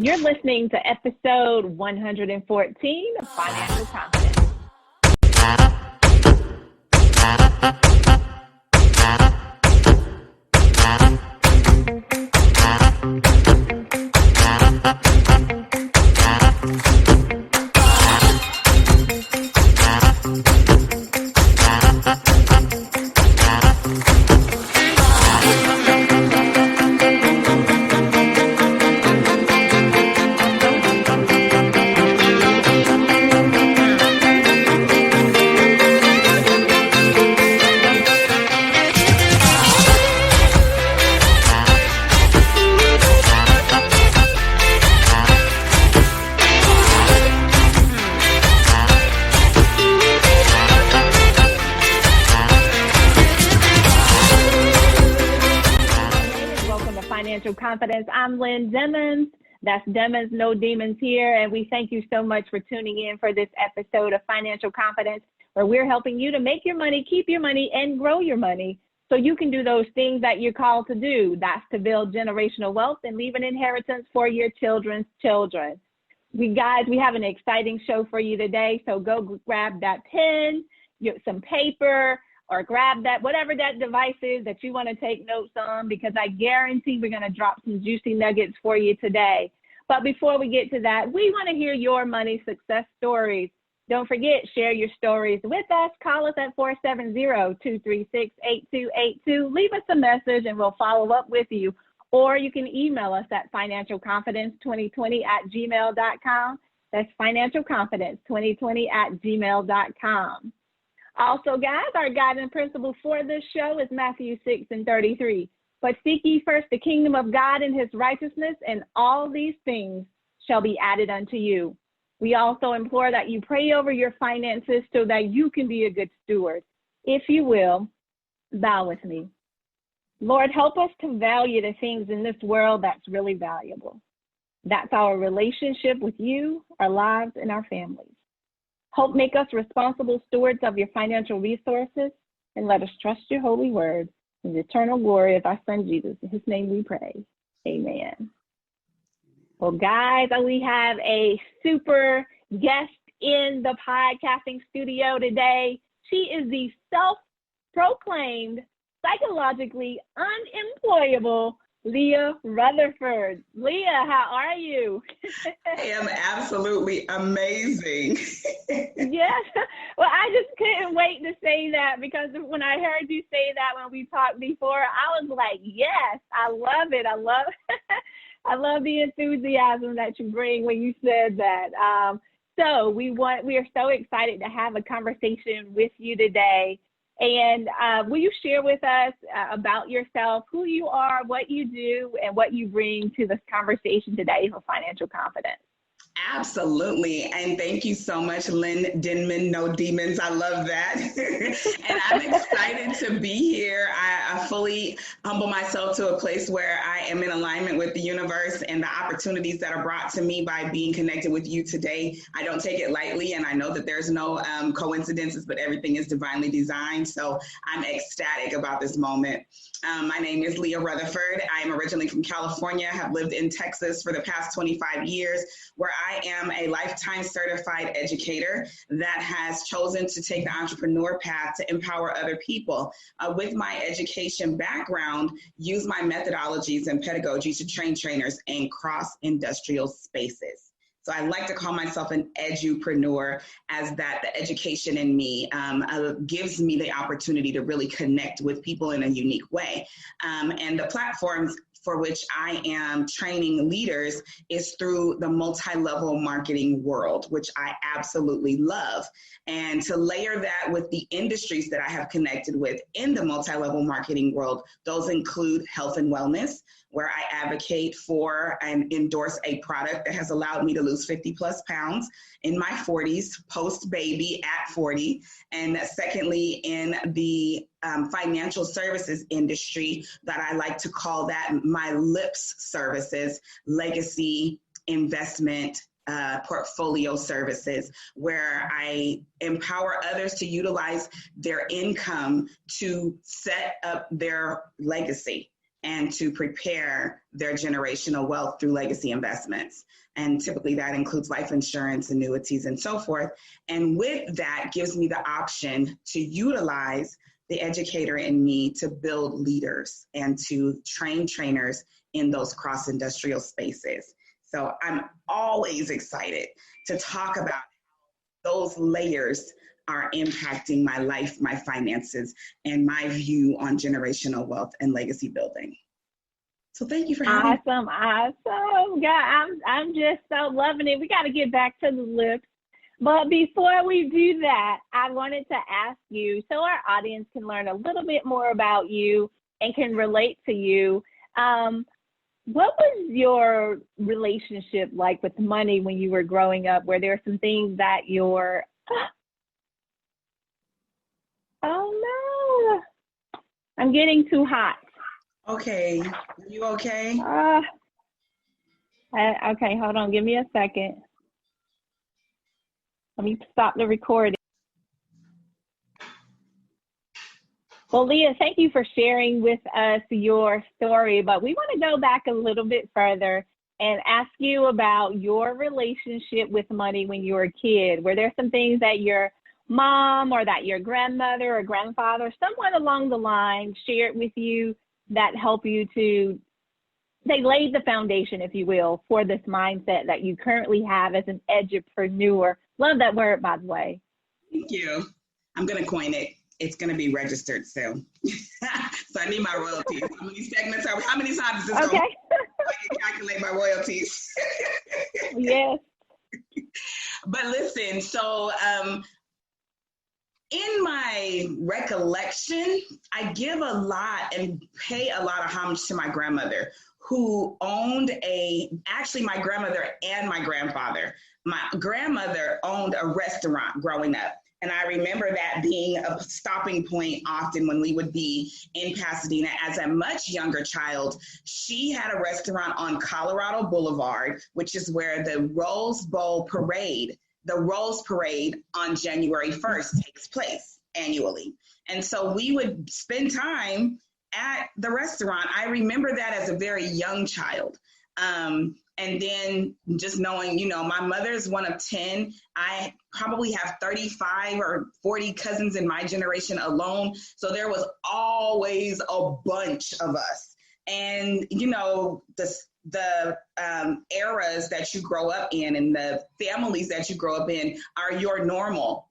You're listening to episode 114 of Financial Confidence. Financial Confidence. I'm Lynn Demons. That's Demons, no demons here. And we thank you so much for tuning in for this episode of Financial Confidence, where we're helping you to make your money, keep your money, and grow your money so you can do those things that you're called to do. That's to build generational wealth and leave an inheritance for your children's children. We have an exciting show for you today. So go grab that pen, some paper, or grab that, whatever that device is that you want to take notes on, because I guarantee we're going to drop some juicy nuggets for you today. But before we get to that, we want to hear your money success stories. Don't forget, share your stories with us. Call us at 470-236-8282. Leave us a message and we'll follow up with you. Or you can email us at financialconfidence2020@gmail.com. That's financialconfidence2020@gmail.com. Also, guys, our guiding principle for this show is Matthew 6:33. But seek ye first the kingdom of God and his righteousness, and all these things shall be added unto you. We also implore that you pray over your finances so that you can be a good steward. If you will, bow with me. Lord, help us to value the things in this world that's really valuable. That's our relationship with you, our lives, and our families. Help make us responsible stewards of your financial resources, and let us trust your holy word in the eternal glory of our son Jesus. In his name we pray. Amen. Well, guys, we have a super guest in the podcasting studio today. She is the self-proclaimed psychologically unemployable Leah Rutherford. Leah, how are you? I am absolutely amazing. Yes. Well, I just couldn't wait to say that, because when I heard you say that when we talked before, I was like, yes, I love it. I love the enthusiasm that you bring when you said that. So we are so excited to have a conversation with you today. And will you share with us about yourself, who you are, what you do, and what you bring to this conversation today for Financial Confidence? Absolutely. And thank you so much, Lynn Denman, no demons. I love that. And I'm excited to be here. I fully humble myself to a place where I am in alignment with the universe and the opportunities that are brought to me by being connected with you today. I don't take it lightly, and I know that there's no coincidences, but everything is divinely designed. So I'm ecstatic about this moment. My name is Leah Rutherford. I'm originally from California, have lived in Texas for the past 25 years, where I am a lifetime certified educator that has chosen to take the entrepreneur path to empower other people. With my education background, use my methodologies and pedagogy to train trainers in cross-industrial spaces. So I like to call myself an edupreneur, as that the education in me gives me the opportunity to really connect with people in a unique way. And the platforms for which I am training leaders is through the multi-level marketing world, which I absolutely love. And to layer that with the industries that I have connected with in the multi-level marketing world, those include health and wellness, where I advocate for and endorse a product that has allowed me to lose 50 plus pounds in my 40s, post-baby at 40. And secondly, in the financial services industry, that I like to call that my LIPS services, legacy, investment, portfolio services, where I empower others to utilize their income to set up their legacy. and to prepare their generational wealth through legacy investments. And typically that includes life insurance, annuities, and so forth. And with that gives me the option to utilize the educator in me to build leaders and to train trainers in those cross-industrial spaces. So I'm always excited to talk about those layers are impacting my life, my finances, and my view on generational wealth and legacy building. So thank you for having me. Awesome. God, I'm just so loving it. We got to get back to the lips. But before we do that, I wanted to ask you, so our audience can learn a little bit more about you and can relate to you. What was your relationship like with money when you were growing up? Were there some things that oh no, I'm getting too hot. Okay, are you okay? Okay, hold on, give me a second. Let me stop the recording. Well, Leah, thank you for sharing with us your story, but we want to go back a little bit further and ask you about your relationship with money when you were a kid. Were there some things that your mom or that your grandmother or grandfather, someone along the line shared with you that helped you to, they laid the foundation, if you will, for this mindset that you currently have as an edupreneur? Love that word, by the way. Thank you. I'm going to coin it. It's going to be registered soon. So I need my royalties. How many segments are we? How many times is this okay. going? I can calculate my royalties. Yes. But listen, so in my recollection, I give a lot and pay a lot of homage to my grandmother, who owned actually my grandmother and my grandfather. My grandmother owned a restaurant growing up. And I remember that being a stopping point often when we would be in Pasadena. As a much younger child, she had a restaurant on Colorado Boulevard, which is where the Rose Parade on January 1st takes place annually. And so we would spend time at the restaurant. I remember that as a very young child. And then just knowing, my mother's one of 10. I probably have 35 or 40 cousins in my generation alone. So there was always a bunch of us. And, the eras that you grow up in and the families that you grow up in are your normal,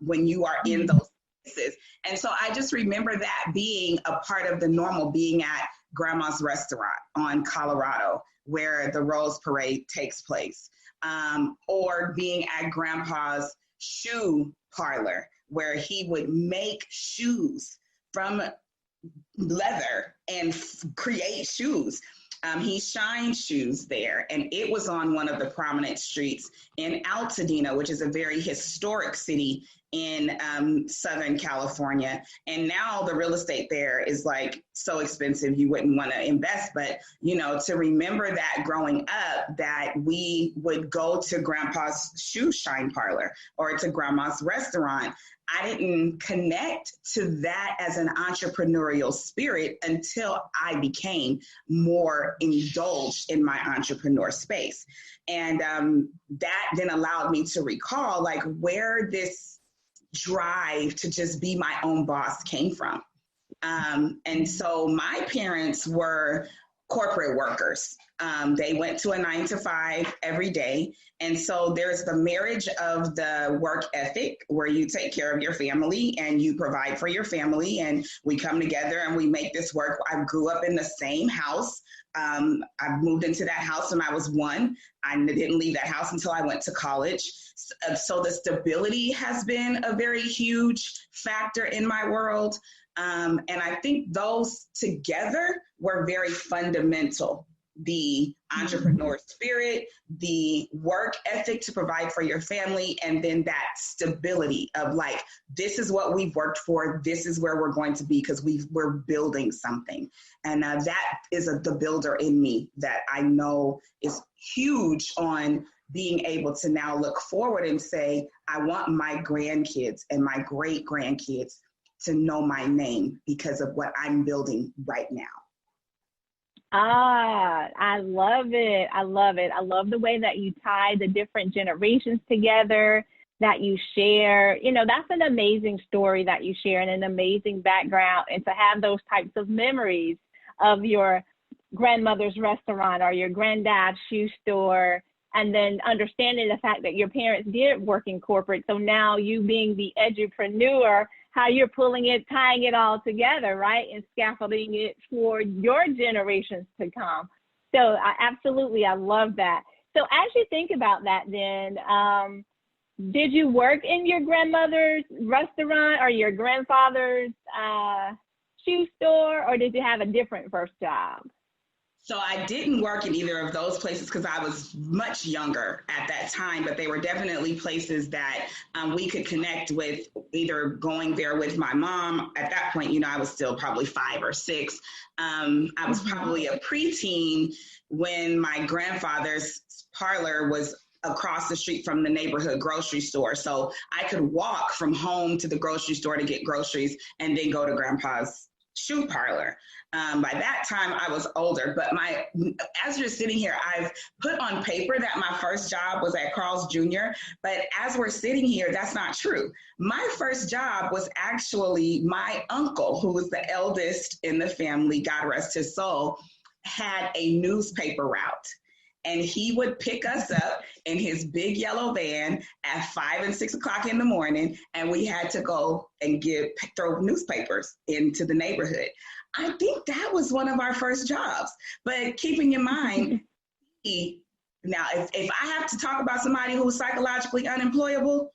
when you are in those places. And so I just remember that being a part of the normal, being at Grandma's restaurant on Colorado, where the Rose Parade takes place, or being at Grandpa's shoe parlor, where he would make shoes from leather and create shoes. He shined shoes there, and it was on one of the prominent streets in Altadena, which is a very historic city in Southern California. And now the real estate there is like so expensive you wouldn't want to invest. But, to remember that growing up, that we would go to Grandpa's shoe shine parlor or to Grandma's restaurant, I didn't connect to that as an entrepreneurial spirit until I became more indulged in my entrepreneur space. And that then allowed me to recall where this drive to just be my own boss came from. And so my parents were corporate workers. They went to a 9-to-5 every day. And so there's the marriage of the work ethic, where you take care of your family and you provide for your family, and we come together and we make this work. I grew up in the same house. I moved into that house when I was 1. I didn't leave that house until I went to college. So the stability has been a very huge factor in my world. And I think those together were very fundamental. The entrepreneur spirit, the work ethic to provide for your family, and then that stability of this is what we've worked for, this is where we're going to be because we're building something. And that is the builder in me that I know is huge on being able to now look forward and say, I want my grandkids and my great grandkids to know my name because of what I'm building right now. I love it. I love it. I love the way that you tie the different generations together, that you share. You know, that's an amazing story that you share and an amazing background. And to have those types of memories of your grandmother's restaurant or your granddad's shoe store, and then understanding the fact that your parents did work in corporate. So now you being the edupreneur, how you're pulling it, tying it all together, right? And scaffolding it for your generations to come. So I love that. So as you think about that, then, did you work in your grandmother's restaurant or your grandfather's shoe store, or did you have a different first job? So I didn't work in either of those places because I was much younger at that time, but they were definitely places that we could connect with, either going there with my mom. At that point, you know, I was still probably 5 or 6. I was probably a preteen when my grandfather's parlor was across the street from the neighborhood grocery store. So I could walk from home to the grocery store to get groceries and then go to grandpa's shoe parlor. By that time, I was older, but as you're sitting here, I've put on paper that my first job was at Carl's Jr., but as we're sitting here, that's not true. My first job was actually my uncle, who was the eldest in the family, God rest his soul, had a newspaper route. And he would pick us up in his big yellow van at 5 and 6 o'clock in the morning, and we had to go and throw newspapers into the neighborhood. I think that was one of our first jobs. But keeping in mind, now if I have to talk about somebody who was psychologically unemployable,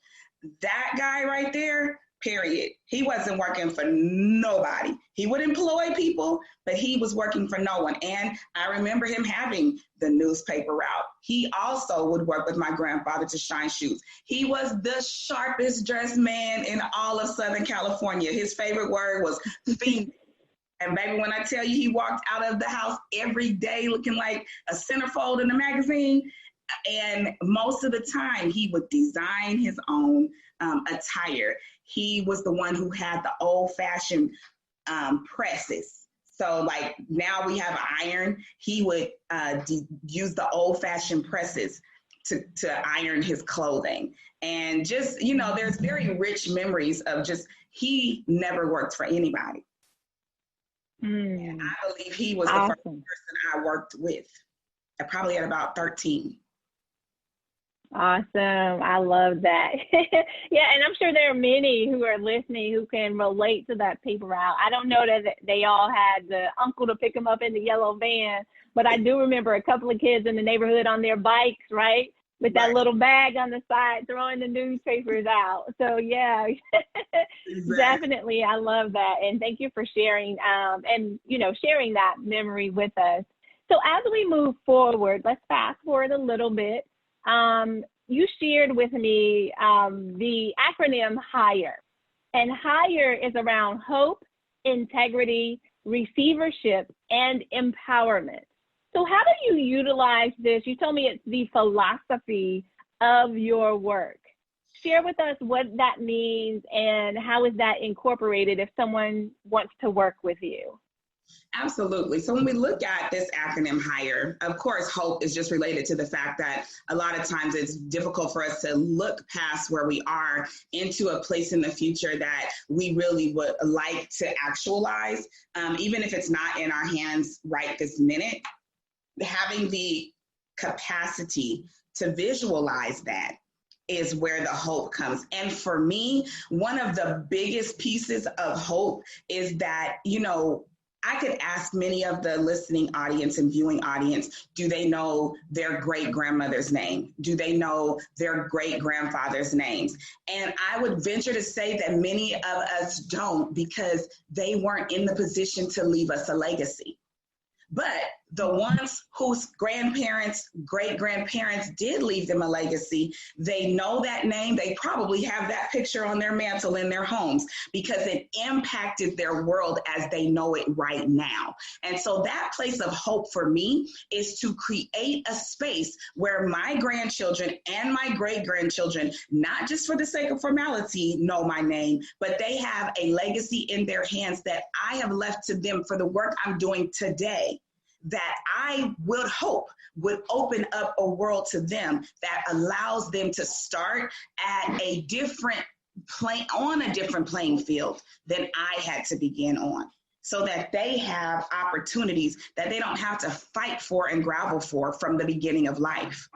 that guy right there, period. He wasn't working for nobody. He would employ people, but he was working for no one. And I remember him having the newspaper route. He also would work with my grandfather to shine shoes. He was the sharpest dressed man in all of Southern California. His favorite word was fiend. And baby, when I tell you he walked out of the house every day looking like a centerfold in a magazine, and most of the time he would design his own attire. He was the one who had the old-fashioned presses. So like now we have an iron. He would use the old-fashioned presses to iron his clothing. And just, you know, there's very rich memories of just, he never worked for anybody. And I believe he was the first person I worked with, probably at about 13. Awesome. I love that. Yeah, and I'm sure there are many who are listening who can relate to that paper route. I don't know that they all had the uncle to pick them up in the yellow van, but I do remember a couple of kids in the neighborhood on their bikes, right? With that little bag on the side, throwing the newspapers out. So yeah, definitely. I love that. And thank you for sharing, and, you know, sharing that memory with us. So as we move forward, let's fast forward a little bit. You shared with me the acronym HIRE, and HIRE is around hope, integrity, receivership, and empowerment. So how do you utilize this? You told me it's the philosophy of your work. Share with us what that means and how is that incorporated if someone wants to work with you? Absolutely. So when we look at this acronym HIRE, of course, hope is just related to the fact that a lot of times it's difficult for us to look past where we are into a place in the future that we really would like to actualize, even if it's not in our hands right this minute. Having the capacity to visualize that is where the hope comes. And for me, one of the biggest pieces of hope is that, you know, I could ask many of the listening audience and viewing audience, do they know their great grandmother's name? Do they know their great grandfather's names? And I would venture to say that many of us don't, because they weren't in the position to leave us a legacy. But the ones whose grandparents, great-grandparents did leave them a legacy, they know that name. They probably have that picture on their mantle in their homes because it impacted their world as they know it right now. And so that place of hope for me is to create a space where my grandchildren and my great-grandchildren, not just for the sake of formality, know my name, but they have a legacy in their hands that I have left to them for the work I'm doing today. that I would hope would open up a world to them that allows them to start at a different playing field than I had to begin on, so that they have opportunities that they don't have to fight for and gravel for from the beginning of life.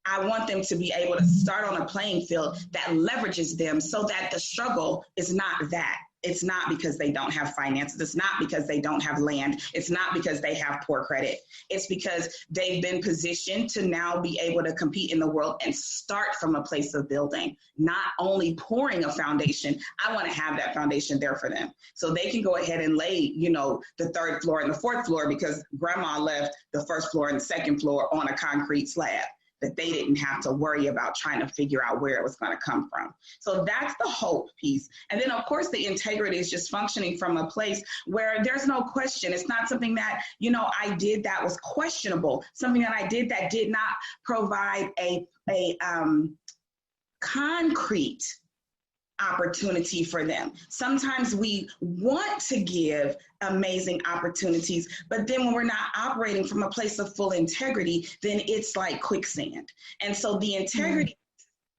I want them to be able to start on a playing field that leverages them so that the struggle is not that. It's not because they don't have finances. It's not because they don't have land. It's not because they have poor credit. It's because they've been positioned to now be able to compete in the world and start from a place of building, not only pouring a foundation. I want to have that foundation there for them so they can go ahead and lay, the 3rd floor and the 4th floor because grandma left the 1st floor and the 2nd floor on a concrete slab, that they didn't have to worry about trying to figure out where it was going to come from. So that's the hope piece. And then, of course, the integrity is just functioning from a place where there's no question. It's not something that, I did that was questionable, something that I did that did not provide a concrete opportunity for them. Sometimes we want to give amazing opportunities, but then when we're not operating from a place of full integrity, then it's like quicksand. And so the integrity,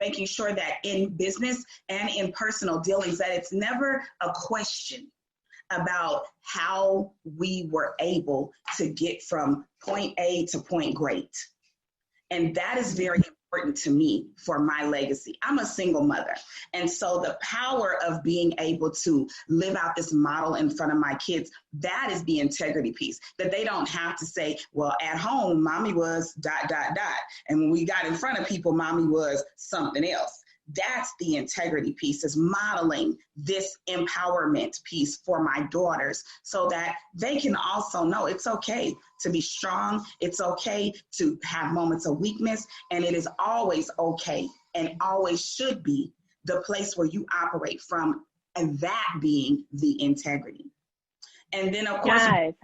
making sure that in business and in personal dealings, that it's never a question about how we were able to get from point A to point great. And that is very important to me for my legacy. I'm a single mother. And so the power of being able to live out this model in front of my kids, that is the integrity piece, that they don't have to say, well, at home, mommy was ... And when we got in front of people, mommy was something else. That's the integrity piece, is modeling this empowerment piece for my daughters so that they can also know it's okay to be strong. It's okay to have moments of weakness. And it is always okay and always should be the place where you operate from, and that being the integrity. And then, of course, guys,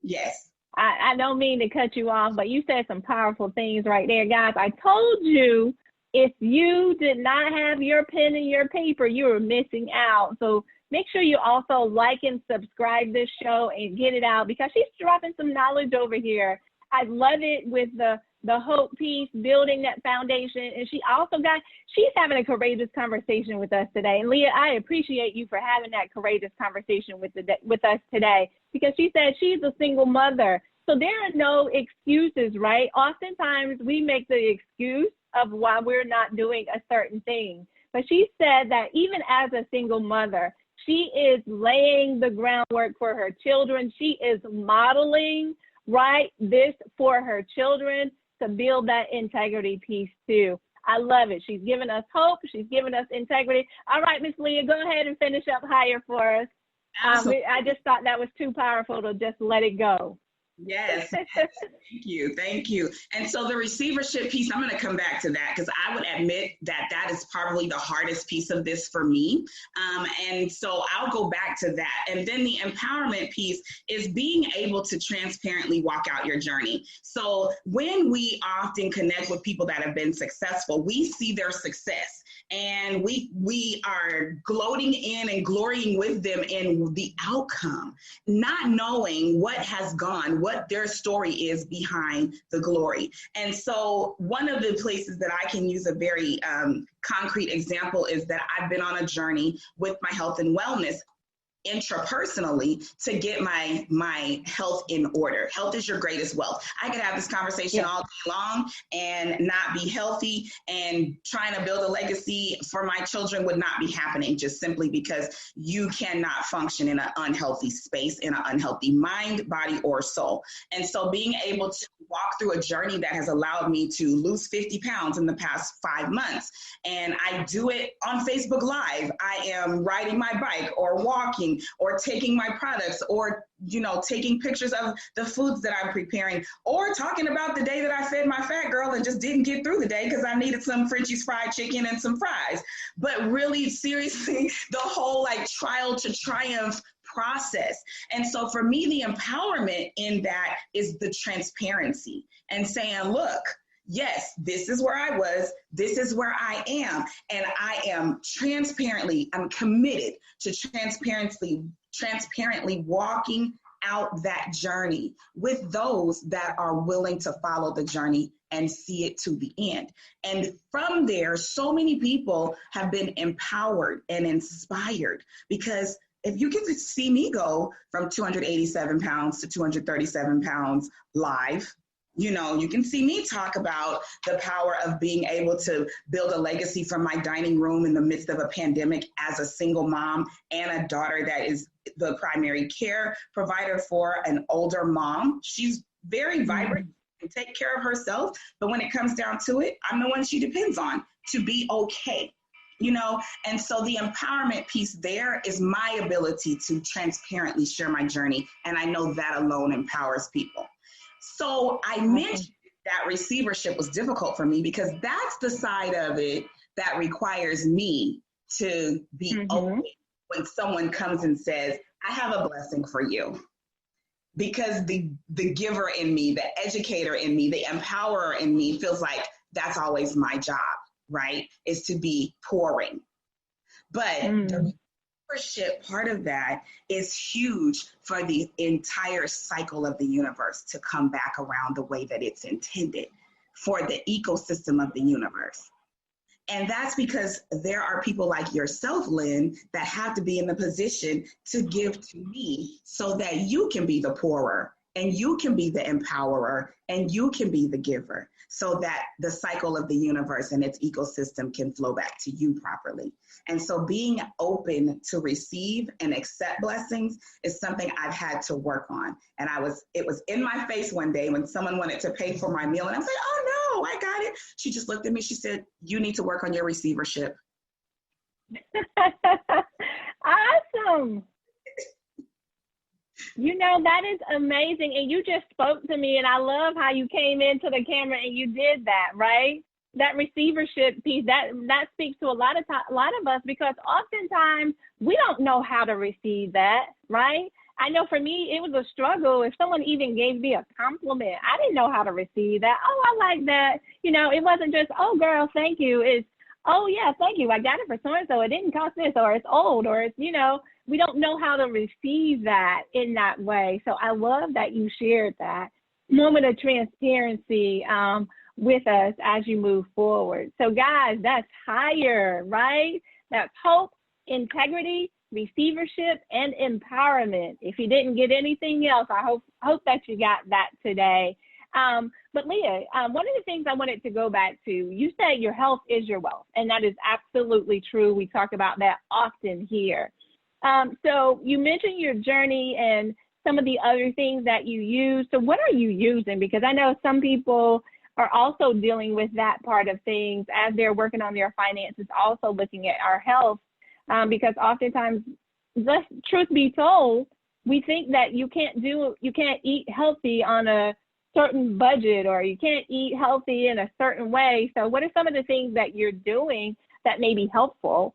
yes. I don't mean to cut you off, but you said some powerful things right there, guys. I told you, if you did not have your pen and your paper, you were missing out. So make sure you also like and subscribe this show and get it out, because she's dropping some knowledge over here. I love it with the hope piece, building that foundation. And she's having a courageous conversation with us today. And Leah, I appreciate you for having that courageous conversation with us today, because she said she's a single mother. So there are no excuses, right? Oftentimes we make the excuse of why we're not doing a certain thing. But she said that even as a single mother, she is laying the groundwork for her children. She is modeling, right, this for her children to build that integrity piece too. I love it. She's given us hope. She's given us integrity. All right, Miss Leah, go ahead and finish up higher for us. I just thought that was too powerful to just let it go. Yes, thank you. And so the receivership piece, I'm going to come back to that, because I would admit that is probably the hardest piece of this for me. And so I'll go back to that. And then the empowerment piece is being able to transparently walk out your journey. So when we often connect with people that have been successful, we see their success. And we are gloating in and glorying with them in the outcome, not knowing what has gone, what their story is behind the glory. And so one of the places that I can use a very concrete example is that I've been on a journey with my health and wellness intrapersonally to get my health in order. Health is your greatest wealth. I could have this conversation all day long and not be healthy, and trying to build a legacy for my children would not be happening, just simply because you cannot function in an unhealthy space, in an unhealthy mind, body, or soul. And so being able to walk through a journey that has allowed me to lose 50 pounds in the past 5 months, and I do it on Facebook Live. I am riding my bike or walking or taking my products, or taking pictures of the foods that I'm preparing, or talking about the day that I fed my fat girl and just didn't get through the day because I needed some Frenchie's fried chicken and some fries. But really, seriously, the whole trial to triumph process. And so for me, the empowerment in that is the transparency and saying, look, yes, this is where I was, this is where I am, and I am I'm committed to transparently walking out that journey with those that are willing to follow the journey and see it to the end. And from there, so many people have been empowered and inspired, because if you get to see me go from 287 pounds to 237 pounds live, you know, you can see me talk about the power of being able to build a legacy from my dining room in the midst of a pandemic as a single mom and a daughter that is the primary care provider for an older mom. She's very vibrant and take care of herself, but when it comes down to it, I'm the one she depends on to be okay. You know, and so the empowerment piece there is my ability to transparently share my journey. And I know that alone empowers people. So I mentioned that receivership was difficult for me because that's the side of it that requires me to be open when someone comes and says, I have a blessing for you. Because the giver in me, the educator in me, the empowerer in me feels like that's always my job, right? Is to be pouring. But the leadership part of that is huge for the entire cycle of the universe to come back around the way that it's intended for the ecosystem of the universe. And that's because there are people like yourself, Lynn, that have to be in the position to give to me so that you can be the pourer and you can be the empowerer and you can be the giver, so that the cycle of the universe and its ecosystem can flow back to you properly. And so being open to receive and accept blessings is something I've had to work on. And it was in my face one day when someone wanted to pay for my meal and I was like, oh no, I got it. She just looked at me, she said, you need to work on your receivership. Awesome. You know, that is amazing. And you just spoke to me, and I love how you came into the camera and you did that, right? That receivership piece, that speaks to a lot of us, because oftentimes we don't know how to receive that, right? I know for me, it was a struggle. If someone even gave me a compliment, I didn't know how to receive that. Oh, I like that. You know, it wasn't just, oh, girl, thank you. It's, oh, yeah, thank you. I got it for so-and-so. It didn't cost this, or it's old, or it's, you know, we don't know how to receive that in that way. So I love that you shared that moment of transparency with us as you move forward. So guys, that's higher, right? That's hope, integrity, receivership, and empowerment. If you didn't get anything else, I hope that you got that today. But Leah, one of the things I wanted to go back to, you said your health is your wealth, and that is absolutely true. We talk about that often here. So you mentioned your journey and some of the other things that you use. So what are you using? Because I know some people are also dealing with that part of things as they're working on their finances, also looking at our health, because oftentimes, the truth be told, we think that you can't eat healthy on a certain budget, or you can't eat healthy in a certain way. So what are some of the things that you're doing that may be helpful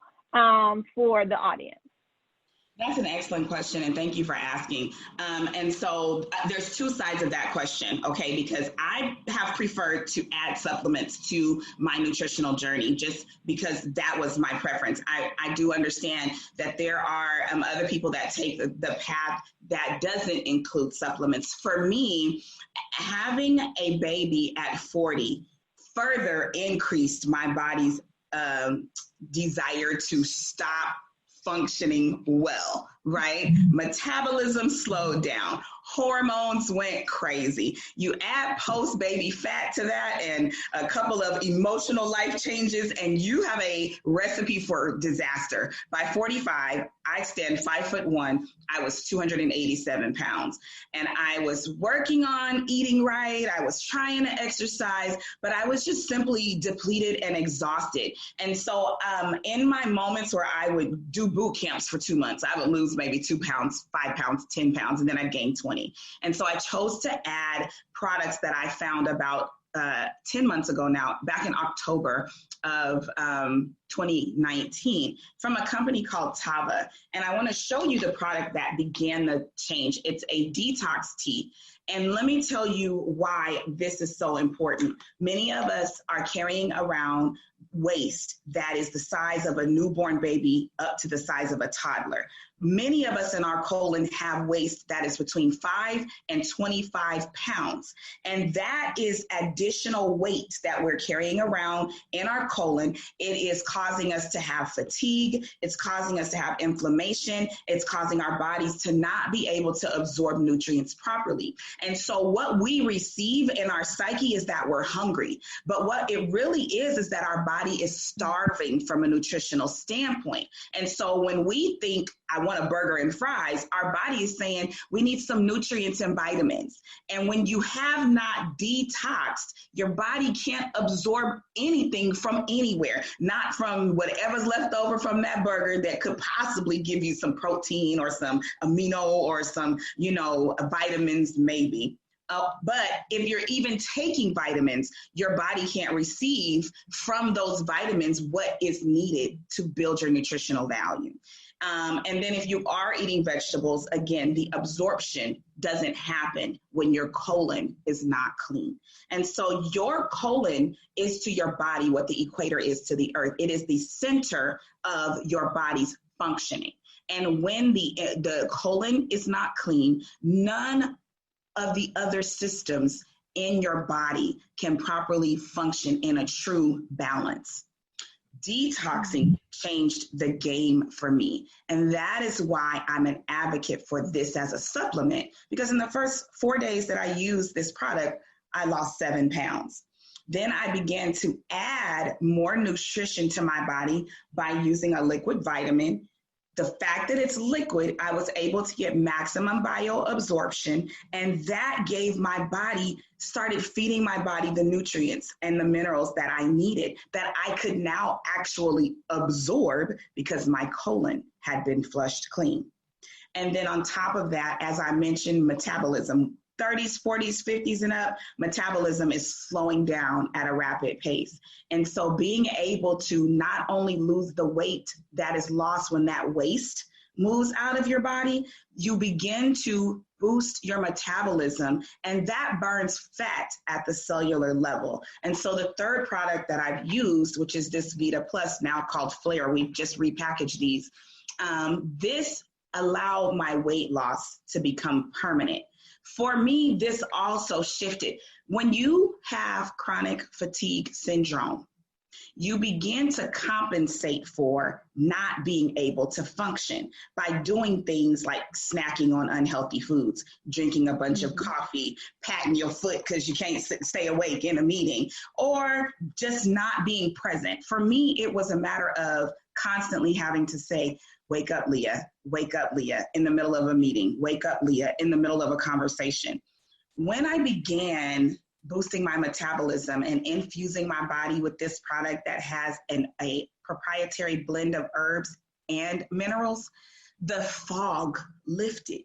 for the audience? That's an excellent question, and thank you for asking. And so there's two sides of that question, okay, because I have preferred to add supplements to my nutritional journey just because that was my preference. I do understand that there are other people that take the path that doesn't include supplements. For me, having a baby at 40 further increased my body's desire to stop functioning well, right? Metabolism slowed down. Hormones went crazy. You add post-baby fat to that and a couple of emotional life changes, and you have a recipe for disaster. By 45, I stand 5'1". I was 287 pounds. And I was working on eating right. I was trying to exercise, but I was just simply depleted and exhausted. And so in my moments where I would do boot camps for 2 months, I would lose maybe 2 pounds, 5 pounds, 10 pounds, and then I'd gain 20. And so I chose to add products that I found about 10 months ago now, back in October of 2019 from a company called Tava. And I want to show you the product that began the change. It's a detox tea. And let me tell you why this is so important. Many of us are carrying around waste that is the size of a newborn baby up to the size of a toddler. Many of us in our colon have waste that is between 5 and 25 pounds. And that is additional weight that we're carrying around in our colon. It is causing us to have fatigue. It's causing us to have inflammation. It's causing our bodies to not be able to absorb nutrients properly. And so what we receive in our psyche is that we're hungry. But what it really is that our body is starving from a nutritional standpoint. And so when we think, I want a burger and fries, our body is saying we need some nutrients and vitamins. And when you have not detoxed, your body can't absorb anything from anywhere, not from whatever's left over from that burger that could possibly give you some protein or some amino or some, vitamins maybe. But if you're even taking vitamins, your body can't receive from those vitamins what is needed to build your nutritional value. And then if you are eating vegetables, again, the absorption doesn't happen when your colon is not clean. And so your colon is to your body what the equator is to the earth. It is the center of your body's functioning. And when the colon is not clean, none of the other systems in your body can properly function in a true balance. Detoxing changed the game for me. And that is why I'm an advocate for this as a supplement, because in the first 4 days that I used this product, I lost 7 pounds. Then I began to add more nutrition to my body by using a liquid vitamin. The fact that it's liquid, I was able to get maximum bioabsorption, and that gave my body, started feeding my body the nutrients and the minerals that I needed, that I could now actually absorb because my colon had been flushed clean. And then on top of that, as I mentioned, metabolism, 30s, 40s, 50s and up, metabolism is slowing down at a rapid pace. And so being able to not only lose the weight that is lost when that waste moves out of your body, you begin to boost your metabolism, and that burns fat at the cellular level. And so the third product that I've used, which is this Vita Plus, now called Flare, we've just repackaged these, this allowed my weight loss to become permanent. For me, this also shifted. When you have chronic fatigue syndrome, you begin to compensate for not being able to function by doing things like snacking on unhealthy foods, drinking a bunch of coffee, patting your foot because you can't stay awake in a meeting, or just not being present. For me, it was a matter of constantly having to say, wake up, Leah, in the middle of a meeting, wake up, Leah, in the middle of a conversation. When I began boosting my metabolism and infusing my body with this product that has a proprietary blend of herbs and minerals, the fog lifted.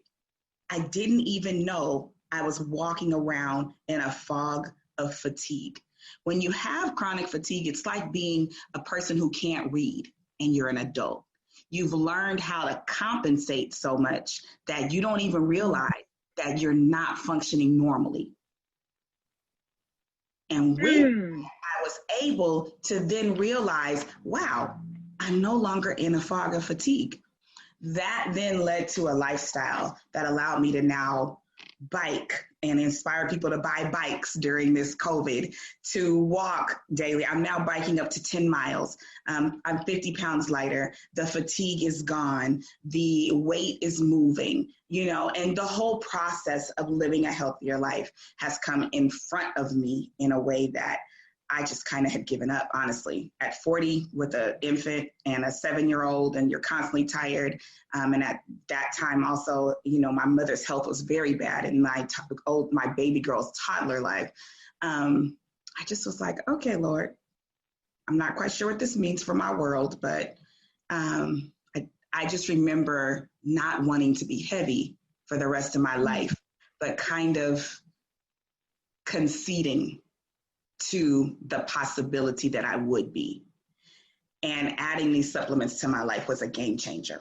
I didn't even know I was walking around in a fog of fatigue. When you have chronic fatigue, it's like being a person who can't read and you're an adult. You've learned how to compensate so much that you don't even realize that you're not functioning normally. And when I was able to then realize, wow, I'm no longer in a fog of fatigue. That then led to a lifestyle that allowed me to now bike and inspire people to buy bikes during this COVID, to walk daily. I'm now biking up to 10 miles. I'm 50 pounds lighter. The fatigue is gone. The weight is moving, and the whole process of living a healthier life has come in front of me in a way that I just kind of had given up, honestly. At 40 with an infant and a 7-year-old, and you're constantly tired. And at that time also, my mother's health was very bad in my baby girl's toddler life. I just was like, okay, Lord, I'm not quite sure what this means for my world, but I just remember not wanting to be heavy for the rest of my life, but kind of conceding to the possibility that I would be. And adding these supplements to my life was a game changer.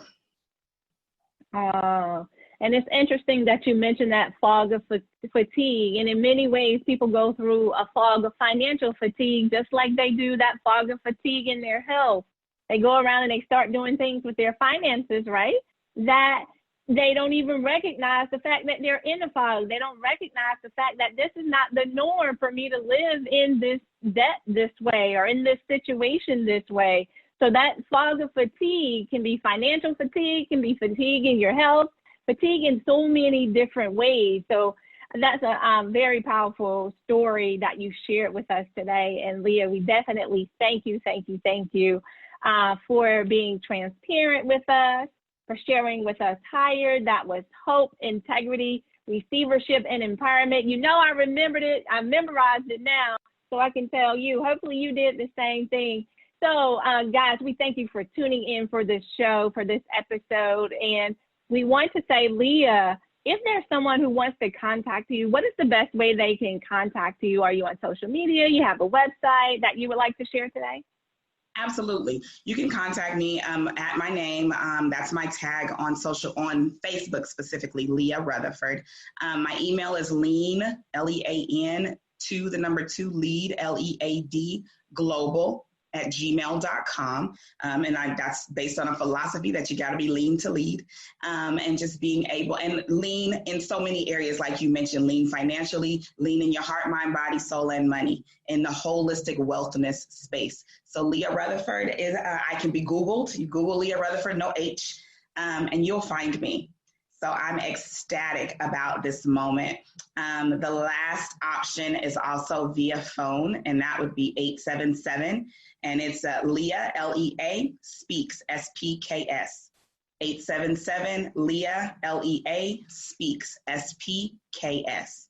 And it's interesting that you mentioned that fog of fatigue. And in many ways, people go through a fog of financial fatigue, just like they do that fog of fatigue in their health. They go around and they start doing things with their finances, right? That they don't even recognize the fact that they're in a fog. They don't recognize the fact that this is not the norm for me to live in this debt this way or in this situation this way. So that fog of fatigue can be financial fatigue, can be fatigue in your health, fatigue in so many different ways. So that's a very powerful story that you shared with us today. And Leah, we definitely thank you for being transparent with us, for sharing with us Hired. That was hope, integrity, receivership, and empowerment. You know, I remembered it. I memorized it now, so I can tell you. Hopefully you did the same thing. So guys, we thank you for tuning in for this show, for this episode. And we want to say, Leah, if there's someone who wants to contact you, what is the best way they can contact you? Are you on social media? You have a website that you would like to share today? Absolutely. You can contact me at my name. That's my tag on Facebook specifically, Leah Rutherford. My email is lean, Lean, to the number 2, lead, LEAD, global @gmail.com. And that's based on a philosophy that you got to be lean to lead, and just being able and lean in so many areas, like you mentioned, lean financially, lean in your heart, mind, body, soul, and money in the holistic wellness space. So Leah Rutherford is, I can be Googled. You Google Leah Rutherford, no H, and you'll find me. So I'm ecstatic about this moment. The last option is also via phone, and that would be 877, and it's Leah, Lea, Speaks, SPKS. 877, Leah, Lea, Speaks, SPKS.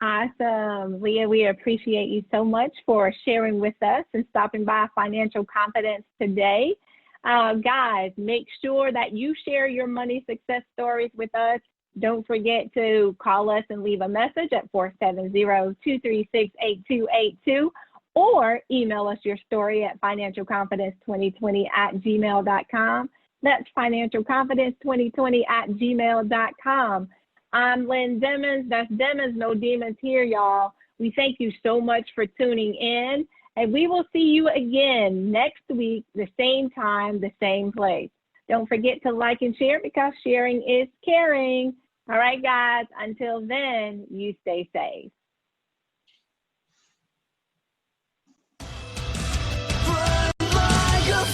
Awesome. Leah, we appreciate you so much for sharing with us and stopping by Financial Confidence today. Guys, make sure that you share your money success stories with us. Don't forget to call us and leave a message at 470-236-8282 or email us your story at financialconfidence2020@gmail.com. That's financialconfidence2020@gmail.com. I'm Lynn Demons. That's Demons, no demons here, y'all. We thank you so much for tuning in, and we will see you again next week, the same time, the same place. Don't forget to like and share, because sharing is caring. All right, guys, until then, you stay safe. Run like a